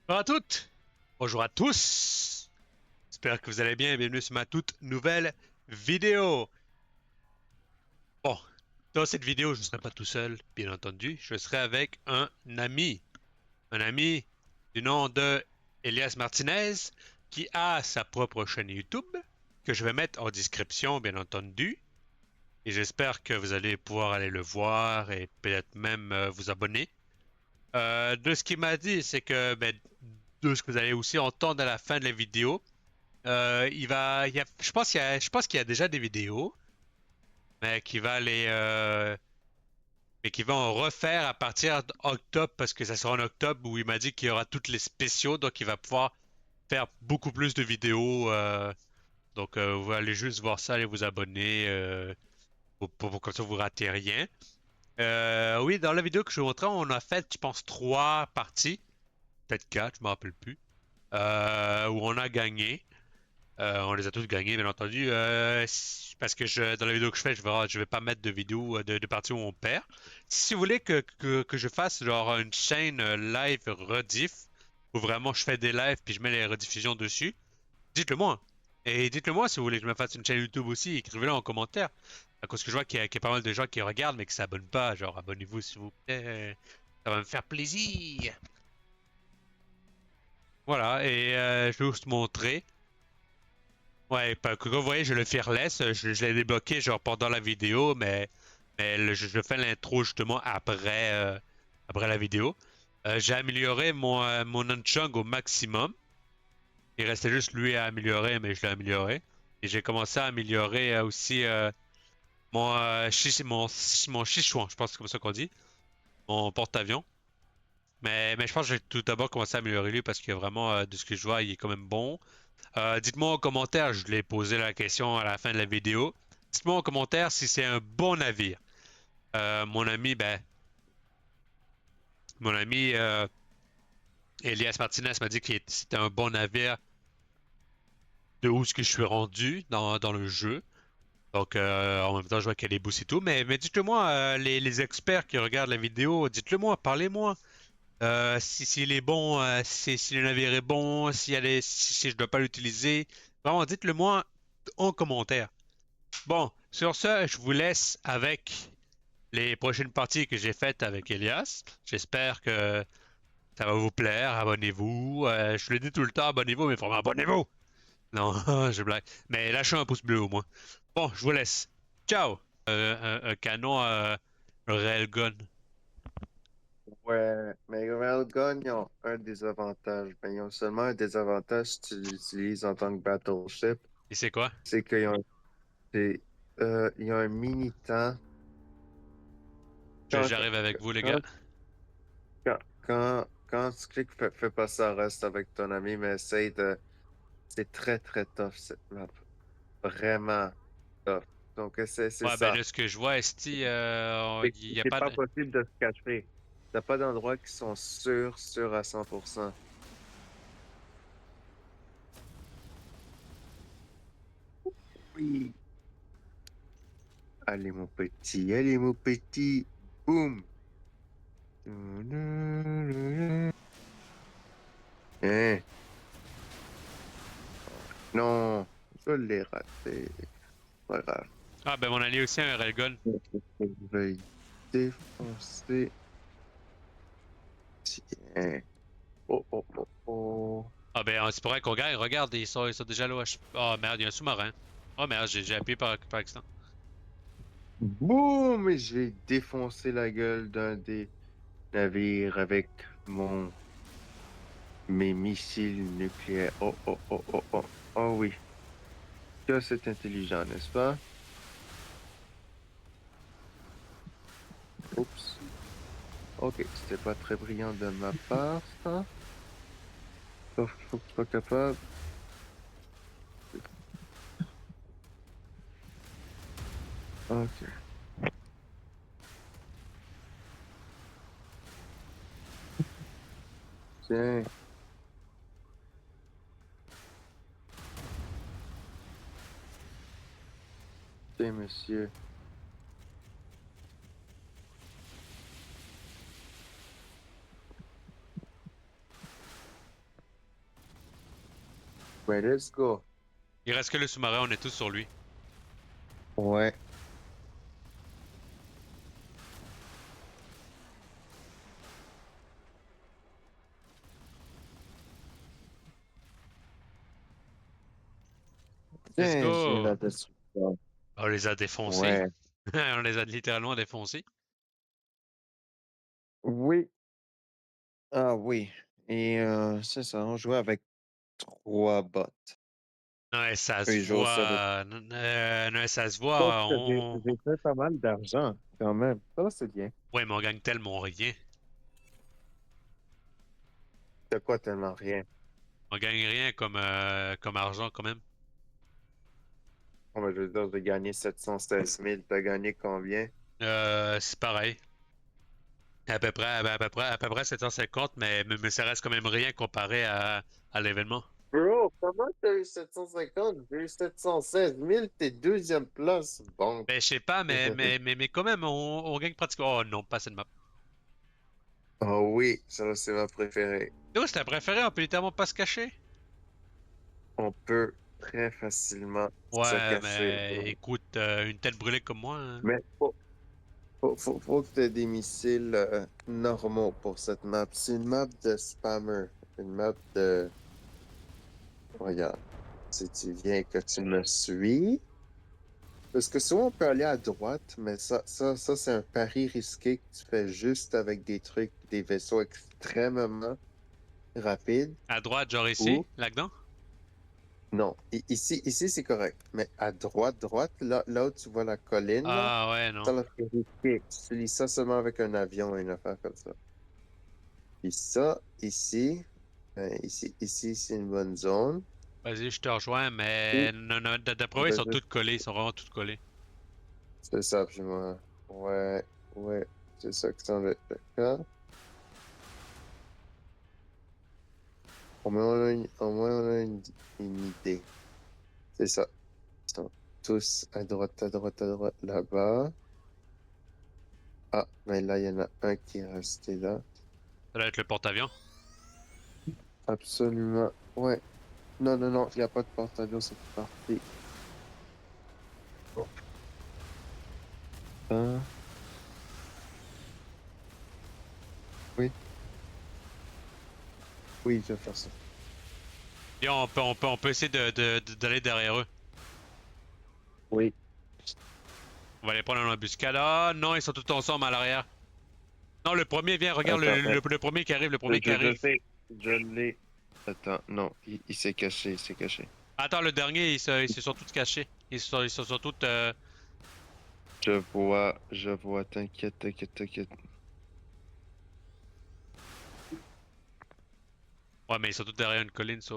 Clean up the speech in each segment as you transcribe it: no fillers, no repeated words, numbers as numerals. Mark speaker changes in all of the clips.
Speaker 1: Bonjour à toutes, bonjour à tous. J'espère que vous allez bien et bienvenue sur ma toute nouvelle vidéo. Bon, dans cette vidéo, je ne serai pas tout seul, bien entendu. Je serai avec un ami du nom de Elias Martinez, qui a sa propre chaîne YouTube que je vais mettre en description, bien entendu. Et j'espère que vous allez pouvoir aller le voir et peut-être même vous abonner. De ce qu'il m'a dit, c'est que de ce que vous allez aussi entendre à la fin de la vidéo. Je pense qu'il y a déjà des vidéos, mais mais qu'il va en refaire à partir d'octobre parce que ça sera en octobre où il m'a dit qu'il y aura toutes les spéciaux, donc il va pouvoir faire beaucoup plus de vidéos. Vous allez juste voir ça, allez vous abonner pour comme ça vous ratez rien. Oui, dans la vidéo que je vous montrais, on a fait, je pense, trois parties, peut-être quatre, je me rappelle plus, où on a gagné. On les a tous gagnés, bien entendu. Parce que dans la vidéo que je fais, je vais pas mettre de vidéo de parties où on perd. Si vous voulez que je fasse genre une chaîne live rediff, où vraiment je fais des lives puis je mets les rediffusions dessus, dites-le moi. Et dites-le moi si vous voulez que je me fasse une chaîne YouTube aussi, écrivez-le en commentaire. À cause que je vois qu'il y a pas mal de gens qui regardent mais qui s'abonnent pas. Genre, abonnez-vous s'il vous plaît. Ça va me faire plaisir. Voilà, et je vais vous montrer. Ouais, comme vous voyez, j'ai le fearless, je l'ai débloqué genre pendant la vidéo, je fais l'intro justement après la vidéo. J'ai amélioré mon Nunchung au maximum. Il restait juste lui à améliorer, mais je l'ai amélioré. Et j'ai commencé à améliorer aussi mon Sichuan, je pense que c'est comme ça qu'on dit, mon porte-avions. Mais je pense que j'ai tout d'abord commencé à améliorer lui parce que vraiment, de ce que je vois, il est quand même bon. Dites-moi en commentaire, je l'ai posé la question à la fin de la vidéo. Dites-moi en commentaire si c'est un bon navire. Mon ami, mon ami Elias Martinez m'a dit que c'était un bon navire de où ce que je suis rendu dans le jeu. Donc en même temps, je vois qu'il y a des boosts et tout. Mais dites-le moi, les experts qui regardent la vidéo, dites-le moi, parlez-moi. S'il est bon, si le navire est bon, si je dois pas l'utiliser. Vraiment, dites-le moi en commentaire. Bon, sur ce, je vous laisse avec les prochaines parties que j'ai faites avec Elias. J'espère que ça va vous plaire. Abonnez-vous. Je le dis tout le temps, abonnez-vous, mais vraiment abonnez-vous. Non, je blague. Mais lâchez un pouce bleu au moins. Bon, je vous laisse. Ciao. Un canon, un railgun.
Speaker 2: Ouais, mais Railgun, ils ont un désavantage. Ben, ils ont seulement un désavantage si tu l'utilises en tant que battleship.
Speaker 1: Et c'est quoi?
Speaker 2: C'est c'est, ils ont un mini-temps. Quand,
Speaker 1: J'arrive avec vous, les gars.
Speaker 2: quand, quand tu cliques, fais pas ça, reste avec ton ami, mais essaye de. C'est très, très tough, cette map. Vraiment tough. Donc, c'est
Speaker 1: Ouais, ben
Speaker 2: ça.
Speaker 1: là, ce que je vois, Esti, il y a
Speaker 2: C'est
Speaker 1: pas
Speaker 2: pas
Speaker 1: de...
Speaker 2: possible de se cacher. T'as pas d'endroits qui sont sûrs à 100%. Oui. Allez, mon petit, allez, mon petit. Boum. Hein? Non, je l'ai raté. Pas grave.
Speaker 1: Ah, ben mon allié aussi a un railgun.
Speaker 2: Je vais défoncer. Tiens. Oh, oh, oh, oh.
Speaker 1: Ah, ben c'est pour vrai qu'on gagne. Regarde, ils sont déjà là. Oh merde, il y a un sous-marin. Oh merde, j'ai appuyé par accident.
Speaker 2: Boum! Et j'ai défoncé la gueule d'un des navires avec mes missiles nucléaires. Oh, oh, oh, oh, oh. Oh oui. Que c'est intelligent, n'est-ce pas? Oups. Ok, c'était pas très brillant de ma part, ça. Faut que je sois capable. Ok. Tiens, tiens, monsieur. Ouais, let's go.
Speaker 1: Il reste que le sous-marin, on est tous sur lui.
Speaker 2: Ouais.
Speaker 1: Let's
Speaker 2: Tiens, j'ai
Speaker 1: go!
Speaker 2: la destruction.
Speaker 1: On les a défoncés.
Speaker 2: Ouais.
Speaker 1: On les a littéralement défoncés.
Speaker 2: Oui. Ah oui. Et c'est ça, on jouait avec 3 bots.
Speaker 1: Ouais, ça
Speaker 2: Eux,
Speaker 1: se
Speaker 2: ils jouent aussi avec.
Speaker 1: voit. Ouais, ça se
Speaker 2: Donc,
Speaker 1: voit.
Speaker 2: j'ai fait pas mal d'argent, quand même. Ça, c'est bien.
Speaker 1: Ouais, mais on gagne tellement rien.
Speaker 2: De quoi tellement rien?
Speaker 1: On gagne rien comme argent quand même.
Speaker 2: Oh, mais je veux dire, j'ai gagné 716 000. T'as gagné combien?
Speaker 1: C'est pareil. À peu près 750, mais ça reste quand même rien comparé à l'événement.
Speaker 2: Bro, comment t'as eu 750? J'ai eu 716 000, t'es deuxième place. Bon.
Speaker 1: Ben, je sais pas, mais quand même, on gagne pratiquement. Oh non, pas cette map.
Speaker 2: Oh oui, ça, c'est ma préférée.
Speaker 1: Nous, c'est ta préférée, on peut littéralement pas se cacher.
Speaker 2: On peut très facilement se
Speaker 1: Ouais,
Speaker 2: cacher,
Speaker 1: mais
Speaker 2: bro.
Speaker 1: écoute, une tête brûlée comme moi, hein.
Speaker 2: Mais faut que tu aies des missiles normaux pour cette map. C'est une map de spammer. Une map de. Regarde. Si tu viens que tu me suis. Parce que souvent on peut aller à droite, mais ça c'est un pari risqué que tu fais juste avec des trucs, des vaisseaux extrêmement rapides.
Speaker 1: À droite, genre ici,
Speaker 2: Ou
Speaker 1: là-dedans.
Speaker 2: non, ici c'est correct. Mais à droite, là où tu vois la colline, là,
Speaker 1: Ah ouais, non.
Speaker 2: ça là, c'est risqué. Tu utilises ça seulement avec un avion et une affaire comme ça. Puis ça, ici, c'est une bonne zone.
Speaker 1: Vas-y, je te rejoins,
Speaker 2: Et
Speaker 1: mais non, non, d'après
Speaker 2: on
Speaker 1: moi, ils
Speaker 2: va
Speaker 1: sont
Speaker 2: juste,
Speaker 1: tous collés, ils sont vraiment tous collés.
Speaker 2: c'est ça, puis moi. Ouais, ouais, c'est ça qui semble être le cas. Au moins, on a une idée. C'est ça. Ils sont tous à droite, là-bas. Ah, mais là, il y en a un qui est resté là.
Speaker 1: Ça doit être le porte-avions.
Speaker 2: Absolument. Ouais. Non, non, non, il n'y a pas de porte-avions, c'est parti. Ah, oui, oui, je vais faire ça.
Speaker 1: Et on peut essayer d'aller derrière eux.
Speaker 2: Oui.
Speaker 1: On va les prendre en embuscade. Ah non, ils sont tous ensemble à l'arrière. Non, le premier vient, regarde
Speaker 2: Attends,
Speaker 1: le premier qui arrive, le
Speaker 2: je,
Speaker 1: premier qui
Speaker 2: je
Speaker 1: arrive.
Speaker 2: sais, je l'ai. Attends, non, il s'est caché, il s'est caché.
Speaker 1: Attends, le dernier, ils se sont tous cachés. Ils se sont tous.
Speaker 2: Je vois, t'inquiète, t'inquiète, t'inquiète.
Speaker 1: Ouais, mais ils sont tous derrière une colline, ça.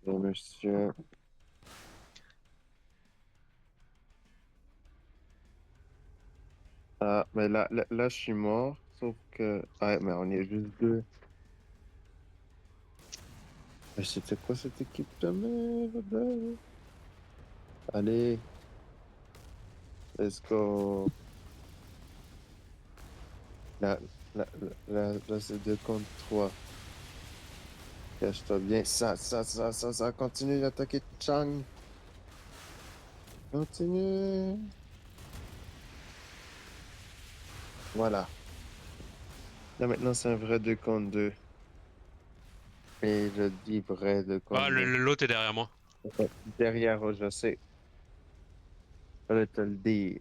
Speaker 2: Bon, monsieur. Ah, mais là, je suis mort, sauf que. Ah, mais on est juste deux. Mais c'était quoi cette équipe de merde? Allez, let's go. Là, là, c'est 2 contre 3. Cache-toi bien. Ça continue d'attaquer Chang. Continue. Voilà. Là, maintenant, c'est un vrai 2 contre 2. Et je dis vrai 2
Speaker 1: Ah,
Speaker 2: contre 2.
Speaker 1: l'autre est derrière moi.
Speaker 2: Derrière, oh, je sais. Fallait te le dire.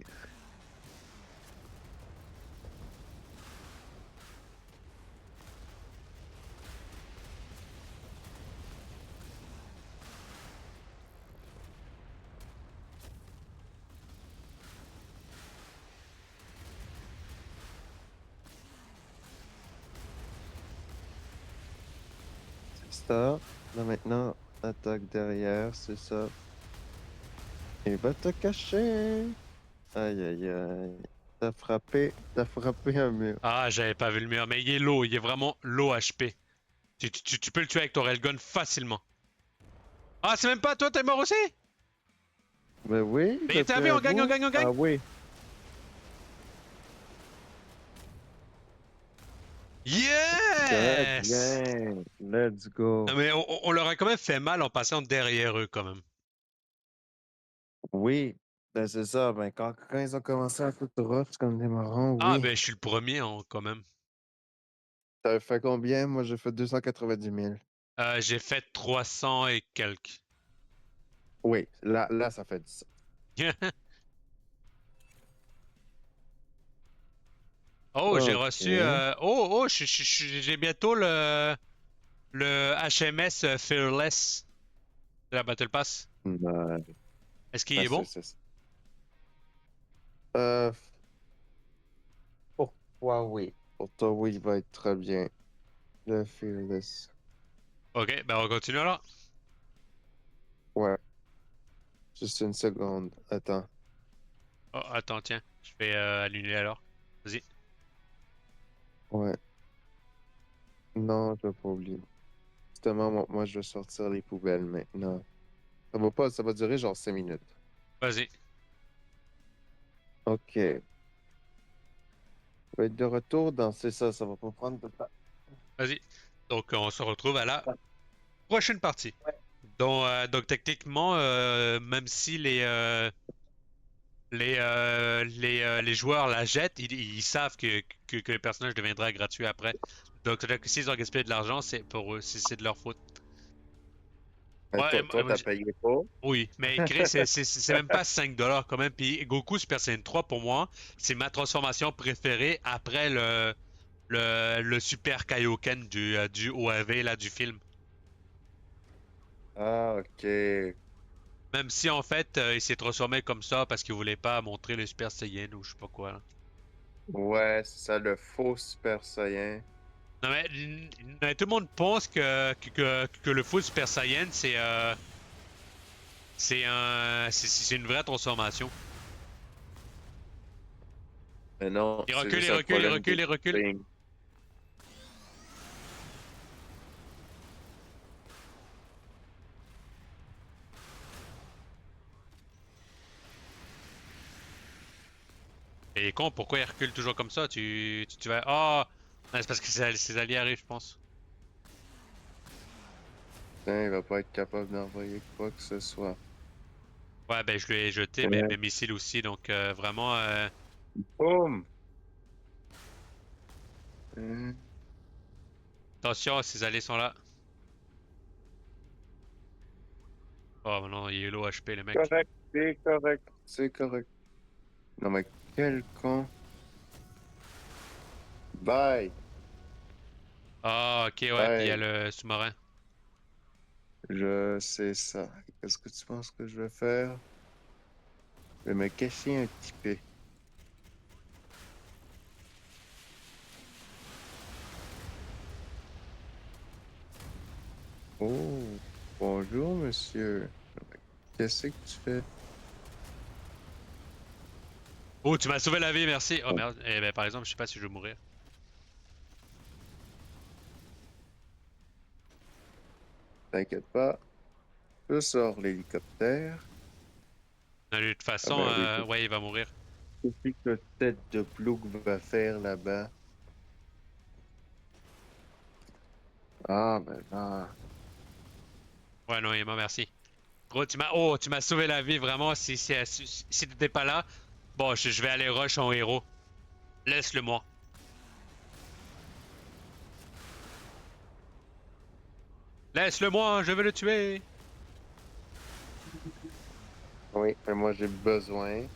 Speaker 2: C'est ça. Là, maintenant, attaque derrière, c'est ça. Il va te cacher. Aïe, aïe, aïe. T'as frappé un mur.
Speaker 1: Ah, j'avais pas vu le mur, mais il est low, il est vraiment low HP. Tu peux le tuer avec ton railgun facilement. Ah, c'est même pas toi, t'es mort aussi?
Speaker 2: Mais oui,
Speaker 1: Mais t'as
Speaker 2: depuis
Speaker 1: vu,
Speaker 2: un
Speaker 1: on gagne, on
Speaker 2: bout.
Speaker 1: gagne, on gagne!
Speaker 2: Ah oui. Très
Speaker 1: Yes!
Speaker 2: bien. Let's go.
Speaker 1: Non, mais on leur a quand même fait mal en passant derrière eux, quand même.
Speaker 2: Oui, ben c'est ça. Ben quand ils ont commencé à tout rough comme des marrons,
Speaker 1: Ah,
Speaker 2: oui.
Speaker 1: ben, je suis le premier, quand même.
Speaker 2: T'avais fait combien? Moi, j'ai fait 290 000.
Speaker 1: J'ai fait 300 et quelques.
Speaker 2: Oui, là, ça fait 10.
Speaker 1: Oh, j'ai reçu.
Speaker 2: OK.
Speaker 1: J'ai bientôt le HMS Fearless de la Battle Pass.
Speaker 2: Ben,
Speaker 1: Est-ce qu'il
Speaker 2: ben,
Speaker 1: est bon?
Speaker 2: c'est ça. Euh, pour toi, oui. Pour toi, oui, il va être très bien. Le Fearless.
Speaker 1: Ok, ben on continue alors.
Speaker 2: Ouais, juste une seconde. Attends.
Speaker 1: Oh, attends, tiens, je vais annuler alors. Vas-y.
Speaker 2: Ouais. Non, je vais pas oublier. Justement, moi, je vais sortir les poubelles maintenant. Ça va pas, ça va durer genre 5 minutes.
Speaker 1: Vas-y.
Speaker 2: OK. Je vais être de retour dans... C'est ça, ça va pas prendre de temps.
Speaker 1: Vas-y. Donc, on se retrouve à la prochaine partie. Donc techniquement, même si les joueurs la jettent, ils savent que le personnage deviendra gratuit après. Donc, c'est-à-dire que s'ils ont gaspillé de l'argent, c'est pour eux, c'est de leur faute.
Speaker 2: Mais
Speaker 1: Ouais,
Speaker 2: toi, t'as payé pas?
Speaker 1: oui, mais Chris, c'est même pas 5 $ quand même. Puis Goku Super Saiyan 3, pour moi, c'est ma transformation préférée après le Super Kaioken du OAV, là, du film.
Speaker 2: Ah, OK.
Speaker 1: Même si, en fait, il s'est transformé comme ça parce qu'il voulait pas montrer le Super Saiyan ou je sais pas quoi, là.
Speaker 2: Ouais, c'est ça, le faux Super Saiyan.
Speaker 1: Non, mais tout le monde pense que le full Super Saiyan, c'est une vraie transformation.
Speaker 2: Mais non,
Speaker 1: Il
Speaker 2: c'est
Speaker 1: recule,
Speaker 2: juste
Speaker 1: il
Speaker 2: un
Speaker 1: recule, il
Speaker 2: problème
Speaker 1: recule,
Speaker 2: de
Speaker 1: il recule.
Speaker 2: ping.
Speaker 1: Mais il est con, pourquoi il recule toujours comme ça? Tu vas. Ah! Ouais, c'est parce que ses alliés arrivent, je pense.
Speaker 2: Putain, il va pas être capable d'envoyer quoi que ce soit.
Speaker 1: Ouais, ben je lui ai jeté mes
Speaker 2: Ouais.
Speaker 1: missiles aussi, donc vraiment.
Speaker 2: Boum! Hum,
Speaker 1: Attention, ses alliés sont là. Oh non, il est low HP, le mec.
Speaker 2: correct, c'est correct, c'est correct. Non, mais quel con. Bye!
Speaker 1: Ah, ok, ouais, puis il y a
Speaker 2: Bye!
Speaker 1: le sous-marin.
Speaker 2: Je sais ça. Qu'est-ce que tu penses que je vais faire? Je vais me cacher un petit peu. Oh, bonjour, monsieur. Qu'est-ce que tu fais?
Speaker 1: Oh, tu m'as sauvé la vie, merci. Oh merde. Eh ben, par exemple, je sais pas si je vais mourir.
Speaker 2: T'inquiète pas. Je sors l'hélicoptère.
Speaker 1: Non, de toute
Speaker 2: Ah
Speaker 1: façon,
Speaker 2: ben oui,
Speaker 1: ouais, il va mourir.
Speaker 2: qu'est-ce que tête de plouc va faire là-bas? Ah ben là.
Speaker 1: Ouais, non, il est mort, merci. Gros, tu m'as sauvé la vie, vraiment. Si t'étais pas là, bon, je vais aller rush en héros. Laisse-le moi. Laisse-le moi, je vais le tuer.
Speaker 2: Oui, mais moi j'ai besoin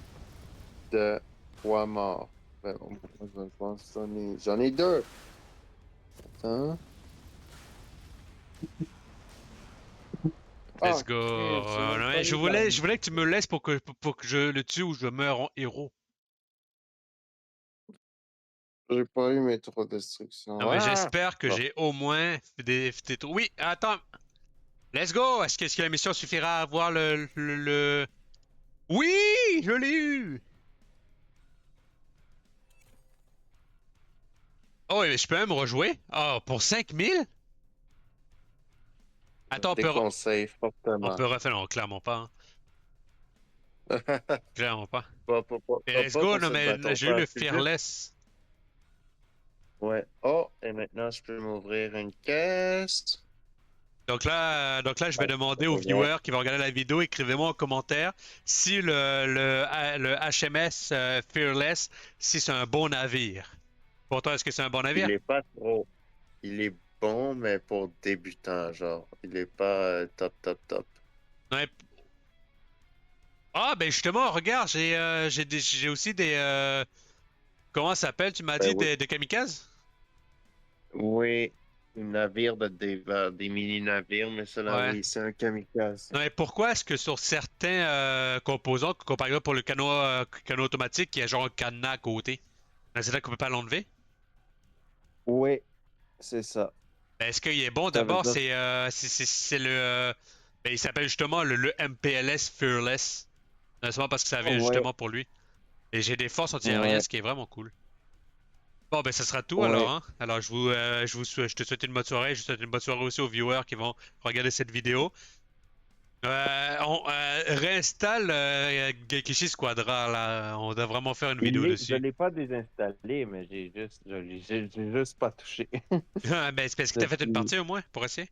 Speaker 2: de 3 morts. Ben, moi, je pense que j'en ai 2. Attends.
Speaker 1: Let's
Speaker 2: Ah,
Speaker 1: go.
Speaker 2: crème, j'ai même
Speaker 1: Non,
Speaker 2: pas
Speaker 1: mais je
Speaker 2: eu
Speaker 1: voulais, je voulais que tu me laisses pour que je le tue ou je meure en héros.
Speaker 2: j'ai pas eu mes trop destructions.
Speaker 1: Non, mais
Speaker 2: Ah!
Speaker 1: j'espère que
Speaker 2: Bon,
Speaker 1: j'ai au moins des trous. Oui, attends. Let's go. Est-ce que la mission suffira à avoir le... Oui, je l'ai eu. Oh, et je peux même rejouer? Oh, pour 5000?
Speaker 2: je
Speaker 1: Attends,
Speaker 2: déconseille
Speaker 1: on
Speaker 2: fortement.
Speaker 1: peut refaire. Non, clairement pas, hein. Clairement pas.
Speaker 2: Pas, pas, pas,
Speaker 1: Et
Speaker 2: pas
Speaker 1: let's
Speaker 2: pas
Speaker 1: go,
Speaker 2: pour
Speaker 1: non,
Speaker 2: cette
Speaker 1: mais
Speaker 2: bâton
Speaker 1: j'ai eu le
Speaker 2: pas. C'est juste.
Speaker 1: Fearless.
Speaker 2: Ouais. Oh, et maintenant, je peux m'ouvrir une caisse.
Speaker 1: Donc là, je vais
Speaker 2: Ouais,
Speaker 1: demander aux
Speaker 2: c'est vrai.
Speaker 1: viewers qui vont regarder la vidéo, écrivez-moi en commentaire si le HMS Fearless, si c'est un bon navire. Pour toi, est-ce que c'est un bon
Speaker 2: Il
Speaker 1: navire?
Speaker 2: est pas trop. Il est bon, mais pour débutant, genre. Il est pas top, top, top.
Speaker 1: Ouais. Ah, ben justement, regarde, j'ai aussi des... comment ça s'appelle? Tu m'as
Speaker 2: Ben
Speaker 1: dit
Speaker 2: oui.
Speaker 1: des kamikazes?
Speaker 2: Oui, un navire des mini-navires, mais cela,
Speaker 1: Ouais.
Speaker 2: oui, c'est un kamikaze.
Speaker 1: Non, mais pourquoi est-ce que sur certains composants, comme par exemple pour le canot automatique, il y a genre un cadenas à côté? C'est là qu'on peut pas l'enlever?
Speaker 2: Oui, c'est ça.
Speaker 1: Ben, est-ce qu'il est bon?
Speaker 2: Ça veut
Speaker 1: D'abord,
Speaker 2: dire,
Speaker 1: c'est le... ben, il s'appelle justement le MPLS Fearless. Seulement parce que ça vient
Speaker 2: ouais,
Speaker 1: justement pour lui. Et j'ai des forces antiaériennes,
Speaker 2: ouais,
Speaker 1: ce qui est vraiment cool. Bon, ben ça sera tout alors,
Speaker 2: ouais.
Speaker 1: hein. Alors, je te souhaite une bonne soirée. Je souhaite une bonne soirée aussi aux viewers qui vont regarder cette vidéo. Réinstalle Gekishi Squadra, là. On doit vraiment faire une vidéo
Speaker 2: Je
Speaker 1: dessus.
Speaker 2: l'ai pas désinstallé, mais j'ai juste pas touché.
Speaker 1: Ah, ben, est-ce que
Speaker 2: Je
Speaker 1: t'as fait une
Speaker 2: suis-
Speaker 1: partie au moins pour essayer?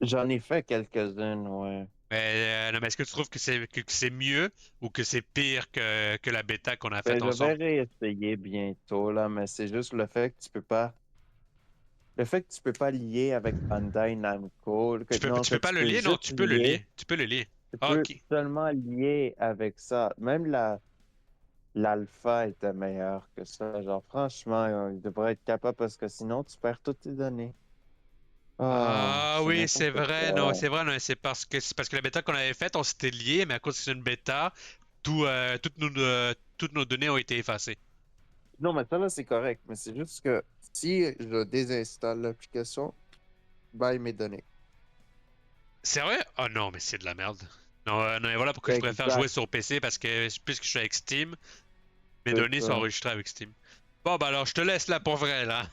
Speaker 2: J'en ai fait quelques-unes, ouais.
Speaker 1: Non, mais est-ce que tu trouves que c'est mieux ou que c'est pire que la bêta qu'on a faite
Speaker 2: Ben, je vais
Speaker 1: ensemble?
Speaker 2: réessayer bientôt, là, mais c'est juste le fait que tu peux pas. Le fait que tu peux pas lier avec Bandai Namco, non,
Speaker 1: Tu
Speaker 2: que
Speaker 1: peux pas
Speaker 2: tu
Speaker 1: le
Speaker 2: peux
Speaker 1: lier? Non,
Speaker 2: juste
Speaker 1: tu peux le
Speaker 2: lier.
Speaker 1: lier. Tu peux le lier.
Speaker 2: Tu
Speaker 1: Ah,
Speaker 2: peux
Speaker 1: ok.
Speaker 2: seulement lier avec ça. Même l'alpha était meilleur que ça. Genre, franchement, il devrait être capable parce que sinon, tu perds toutes tes données. Ah,
Speaker 1: Ah
Speaker 2: c'est
Speaker 1: oui, c'est
Speaker 2: n'importe
Speaker 1: vrai, non,
Speaker 2: quoi.
Speaker 1: c'est vrai, non, c'est parce que la bêta qu'on avait faite, on s'était lié, mais à cause que c'est une bêta, toutes nos données ont été effacées.
Speaker 2: Non, mais ça, là, c'est correct. Mais c'est juste que si je désinstalle l'application, bye mes données.
Speaker 1: C'est vrai? Oh non, mais c'est de la merde. Non, non, et voilà pourquoi je préfère jouer
Speaker 2: Exact,
Speaker 1: sur PC parce que puisque je suis avec Steam, mes
Speaker 2: c'est
Speaker 1: données sont
Speaker 2: ça.
Speaker 1: enregistrées avec Steam. Bon, bah alors je te laisse là pour vrai là.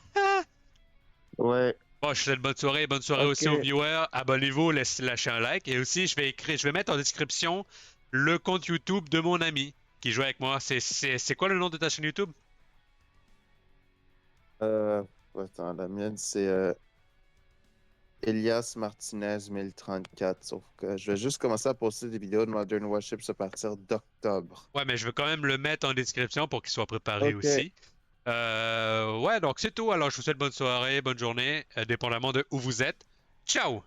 Speaker 2: Ouais,
Speaker 1: Bon, je te souhaite bonne soirée aussi aux
Speaker 2: ok.
Speaker 1: viewers. Abonnez-vous, lâchez un like. Et aussi, je vais mettre en description le compte YouTube de mon ami qui joue avec moi. C'est quoi le nom de ta chaîne YouTube?
Speaker 2: Euh, attends, la mienne, c'est Elias Martinez 1034. Sauf que je vais juste commencer à poster des vidéos de Modern Warships à partir d'octobre.
Speaker 1: Ouais, mais je veux quand même le mettre en description pour qu'il soit préparé
Speaker 2: Ok.
Speaker 1: aussi. Ouais, donc c'est tout. Alors, je vous souhaite bonne soirée, bonne journée, dépendamment de où vous êtes. Ciao!